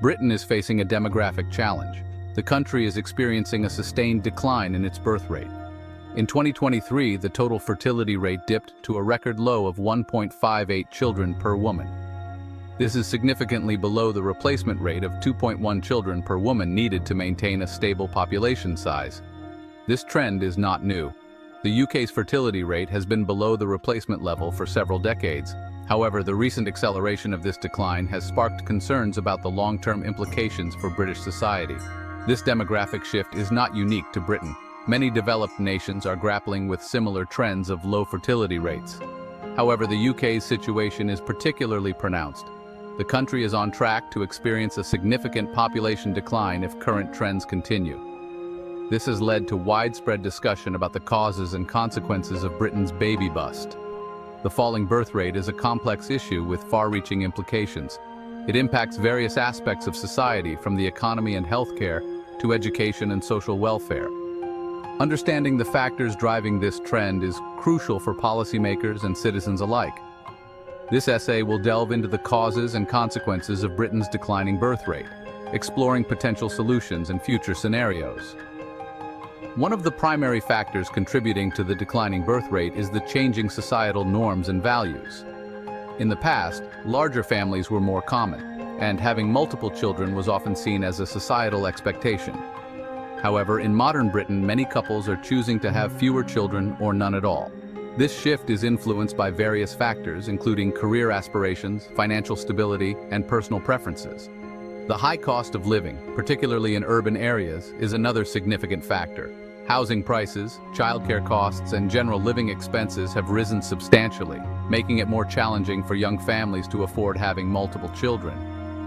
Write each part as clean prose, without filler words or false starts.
Britain is facing a demographic challenge. The country is experiencing a sustained decline in its birth rate. In 2023, the total fertility rate dipped to a record low of 1.58 children per woman. This is significantly below the replacement rate of 2.1 children per woman needed to maintain a stable population size. This trend is not new. The UK's fertility rate has been below the replacement level for several decades. However, the recent acceleration of this decline has sparked concerns about the long-term implications for British society. This demographic shift is not unique to Britain. Many developed nations are grappling with similar trends of low fertility rates. However, the UK's situation is particularly pronounced. The country is on track to experience a significant population decline if current trends continue. This has led to widespread discussion about the causes and consequences of Britain's baby bust. The falling birth rate is a complex issue with far-reaching implications. It impacts various aspects of society, from the economy and healthcare to education and social welfare. Understanding the factors driving this trend is crucial for policymakers and citizens alike. This essay will delve into the causes and consequences of Britain's declining birth rate, exploring potential solutions and future scenarios. One of the primary factors contributing to the declining birth rate is the changing societal norms and values. In the past, larger families were more common, and having multiple children was often seen as a societal expectation. However, in modern Britain, many couples are choosing to have fewer children or none at all. This shift is influenced by various factors, including career aspirations, financial stability, and personal preferences. The high cost of living, particularly in urban areas, is another significant factor. Housing prices, childcare costs, and general living expenses have risen substantially, making it more challenging for young families to afford having multiple children.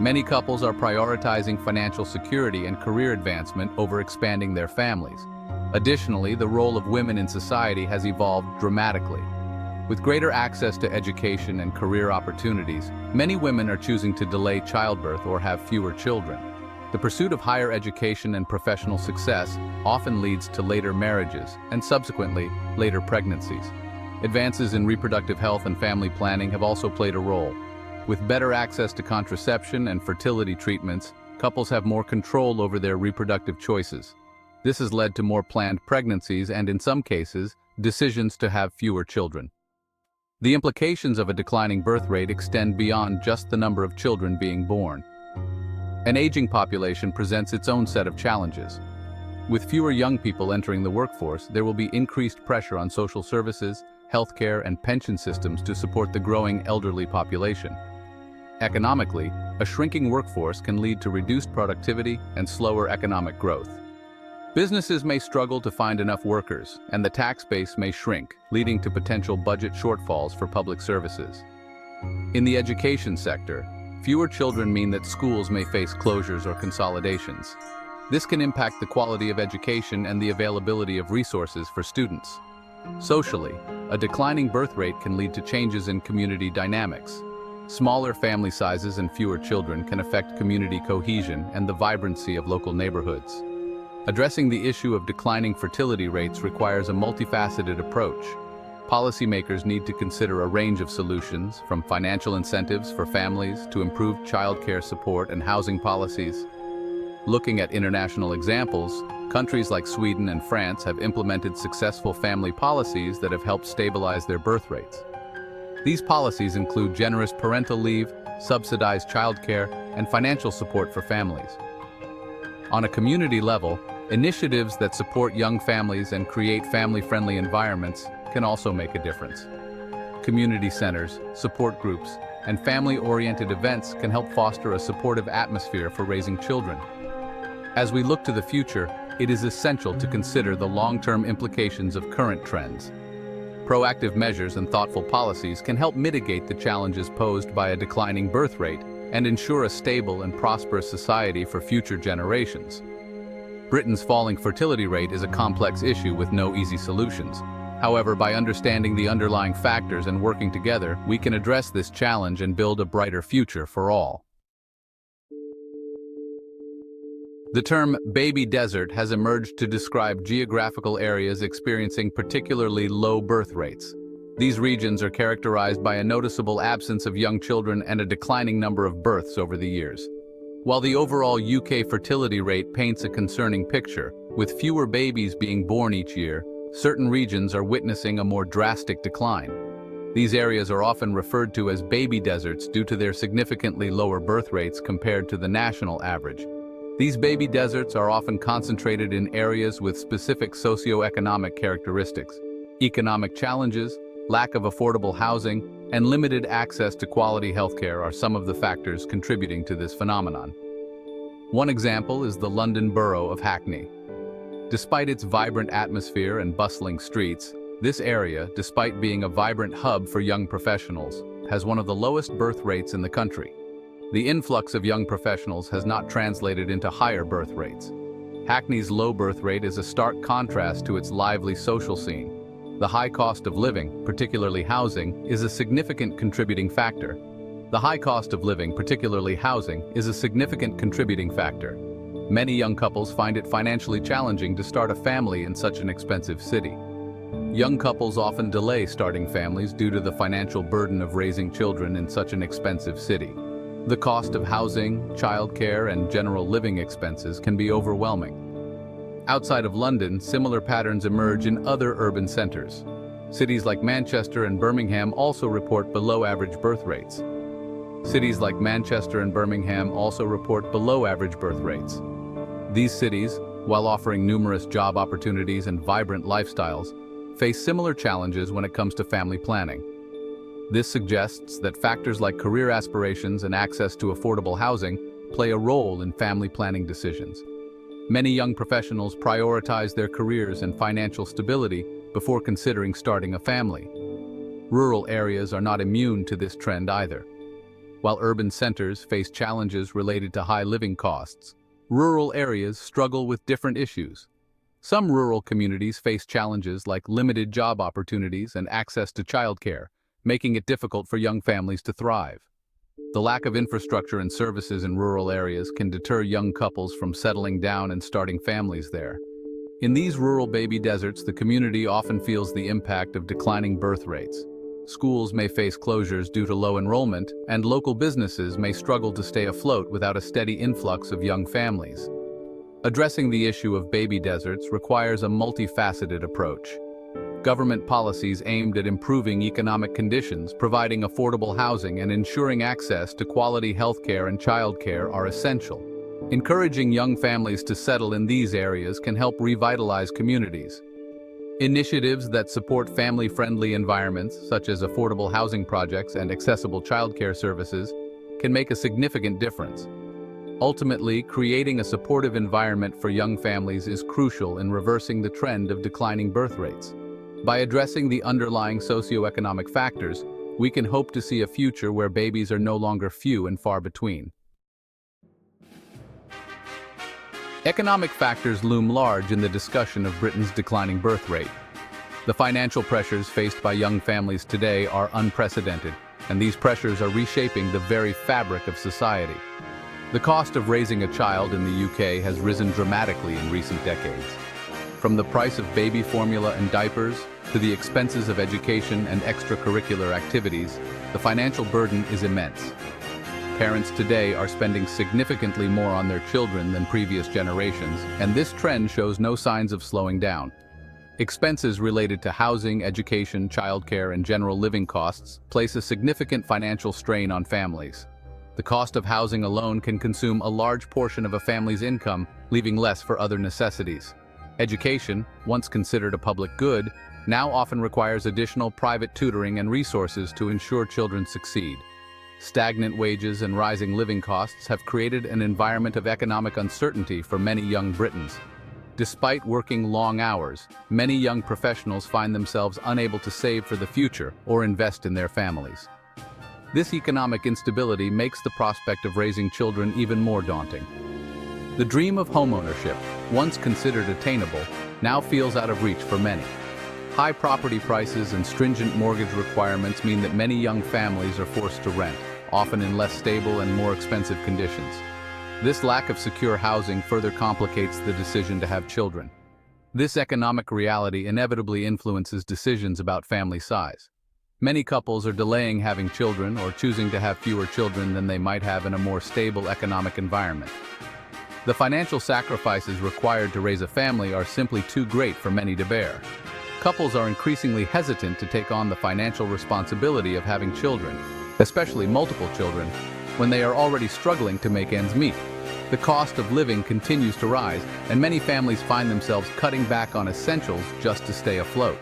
Many couples are prioritizing financial security and career advancement over expanding their families. Additionally, the role of women in society has evolved dramatically. With greater access to education and career opportunities, many women are choosing to delay childbirth or have fewer children. The pursuit of higher education and professional success often leads to later marriages and subsequently later pregnancies. Advances in reproductive health and family planning have also played a role. With better access to contraception and fertility treatments, couples have more control over their reproductive choices. This has led to more planned pregnancies and, in some cases, decisions to have fewer children. The implications of a declining birth rate extend beyond just the number of children being born. An aging population presents its own set of challenges. With fewer young people entering the workforce, there will be increased pressure on social services, healthcare, and pension systems to support the growing elderly population. Economically, a shrinking workforce can lead to reduced productivity and slower economic growth. Businesses may struggle to find enough workers, and the tax base may shrink, leading to potential budget shortfalls for public services. In the education sector, fewer children mean that schools may face closures or consolidations. This can impact the quality of education and the availability of resources for students. Socially, a declining birth rate can lead to changes in community dynamics. Smaller family sizes and fewer children can affect community cohesion and the vibrancy of local neighborhoods. Addressing the issue of declining fertility rates requires a multifaceted approach. Policymakers need to consider a range of solutions, from financial incentives for families to improved childcare support and housing policies. Looking at international examples, countries like Sweden and France have implemented successful family policies that have helped stabilize their birth rates. These policies include generous parental leave, subsidized childcare, and financial support for families. On a community level, initiatives that support young families and create family-friendly environments can also make a difference. Community centers, support groups, and family-oriented events can help foster a supportive atmosphere for raising children. As we look to the future, it is essential to consider the long-term implications of current trends. Proactive measures and thoughtful policies can help mitigate the challenges posed by a declining birth rate and ensure a stable and prosperous society for future generations. Britain's falling fertility rate is a complex issue with no easy solutions. However, by understanding the underlying factors and working together, we can address this challenge and build a brighter future for all. The term baby desert has emerged to describe geographical areas experiencing particularly low birth rates. These regions are characterized by a noticeable absence of young children and a declining number of births over the years. While the overall UK fertility rate paints a concerning picture, with fewer babies being born each year, certain regions are witnessing a more drastic decline. These areas are often referred to as baby deserts due to their significantly lower birth rates compared to the national average. These baby deserts are often concentrated in areas with specific socioeconomic characteristics. Economic challenges, lack of affordable housing, and limited access to quality healthcare are some of the factors contributing to this phenomenon. One example is the London borough of Hackney. Despite its vibrant atmosphere and bustling streets, this area, despite being a vibrant hub for young professionals, has one of the lowest birth rates in the country. The influx of young professionals has not translated into higher birth rates. Hackney's low birth rate is a stark contrast to its lively social scene. The high cost of living, particularly housing, is a significant contributing factor. Many young couples find it financially challenging to start a family in such an expensive city. Young couples often delay starting families due to the financial burden of raising children in such an expensive city. The cost of housing, childcare, and general living expenses can be overwhelming. Outside of London, similar patterns emerge in other urban centers. Cities like Manchester and Birmingham also report below-average birth rates. These cities, while offering numerous job opportunities and vibrant lifestyles, face similar challenges when it comes to family planning. This suggests that factors like career aspirations and access to affordable housing play a role in family planning decisions. Many young professionals prioritize their careers and financial stability before considering starting a family. Rural areas are not immune to this trend either. While urban centers face challenges related to high living costs, rural areas struggle with different issues. Some rural communities face challenges like limited job opportunities and access to childcare, making it difficult for young families to thrive. The lack of infrastructure and services in rural areas can deter young couples from settling down and starting families there. In these rural baby deserts, the community often feels the impact of declining birth rates. Schools may face closures due to low enrollment, and local businesses may struggle to stay afloat without a steady influx of young families. Addressing the issue of baby deserts requires a multifaceted approach. Government policies aimed at improving economic conditions, providing affordable housing, and ensuring access to quality healthcare and childcare are essential. Encouraging young families to settle in these areas can help revitalize communities. Initiatives that support family-friendly environments, such as affordable housing projects and accessible childcare services, can make a significant difference. Ultimately, creating a supportive environment for young families is crucial in reversing the trend of declining birth rates. By addressing the underlying socioeconomic factors, we can hope to see a future where babies are no longer few and far between. Economic factors loom large in the discussion of Britain's declining birth rate. The financial pressures faced by young families today are unprecedented, and these pressures are reshaping the very fabric of society. The cost of raising a child in the UK has risen dramatically in recent decades. From the price of baby formula and diapers to the expenses of education and extracurricular activities, the financial burden is immense. Parents today are spending significantly more on their children than previous generations, and this trend shows no signs of slowing down. Expenses related to housing, education, childcare, and general living costs place a significant financial strain on families. The cost of housing alone can consume a large portion of a family's income, leaving less for other necessities. Education, once considered a public good, now often requires additional private tutoring and resources to ensure children succeed. Stagnant wages and rising living costs have created an environment of economic uncertainty for many young Britons. Despite working long hours, many young professionals find themselves unable to save for the future or invest in their families. This economic instability makes the prospect of raising children even more daunting. The dream of homeownership, once considered attainable, now feels out of reach for many. High property prices and stringent mortgage requirements mean that many young families are forced to rent, often in less stable and more expensive conditions. This lack of secure housing further complicates the decision to have children. This economic reality inevitably influences decisions about family size. Many couples are delaying having children or choosing to have fewer children than they might have in a more stable economic environment. The financial sacrifices required to raise a family are simply too great for many to bear. Couples are increasingly hesitant to take on the financial responsibility of having children, especially multiple children, when they are already struggling to make ends meet. The cost of living continues to rise, and many families find themselves cutting back on essentials just to stay afloat.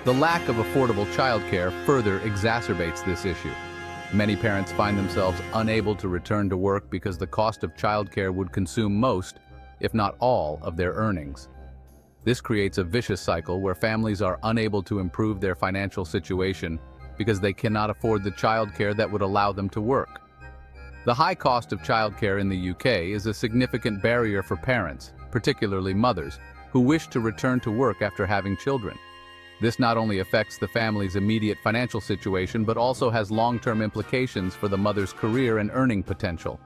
The lack of affordable childcare further exacerbates this issue. Many parents find themselves unable to return to work because the cost of childcare would consume most, if not all, of their earnings. This creates a vicious cycle where families are unable to improve their financial situation because they cannot afford the childcare that would allow them to work. The high cost of childcare in the UK is a significant barrier for parents, particularly mothers, who wish to return to work after having children. This not only affects the family's immediate financial situation but also has long-term implications for the mother's career and earning potential.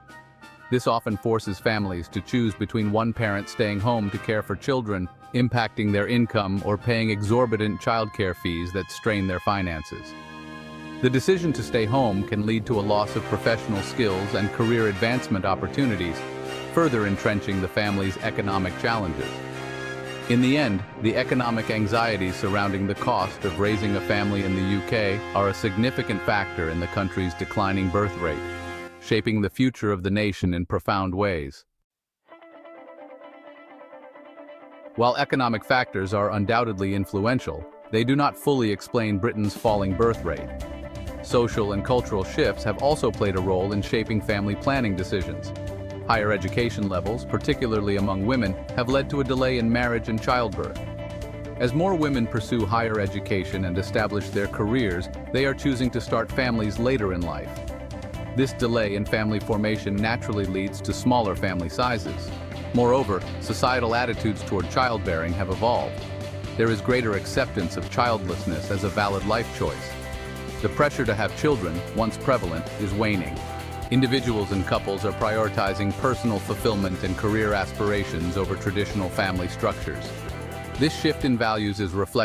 This often forces families to choose between one parent staying home to care for children, impacting their income, or paying exorbitant childcare fees that strain their finances. The decision to stay home can lead to a loss of professional skills and career advancement opportunities, further entrenching the family's economic challenges. In the end, the economic anxieties surrounding the cost of raising a family in the UK are a significant factor in the country's declining birth rate, shaping the future of the nation in profound ways. While economic factors are undoubtedly influential, they do not fully explain Britain's falling birth rate. Social and cultural shifts have also played a role in shaping family planning decisions. Higher education levels, particularly among women, have led to a delay in marriage and childbirth. As more women pursue higher education and establish their careers, they are choosing to start families later in life. This delay in family formation naturally leads to smaller family sizes. Moreover, societal attitudes toward childbearing have evolved. There is greater acceptance of childlessness as a valid life choice. The pressure to have children, once prevalent, is waning. Individuals and couples are prioritizing personal fulfillment and career aspirations over traditional family structures. This shift in values is reflected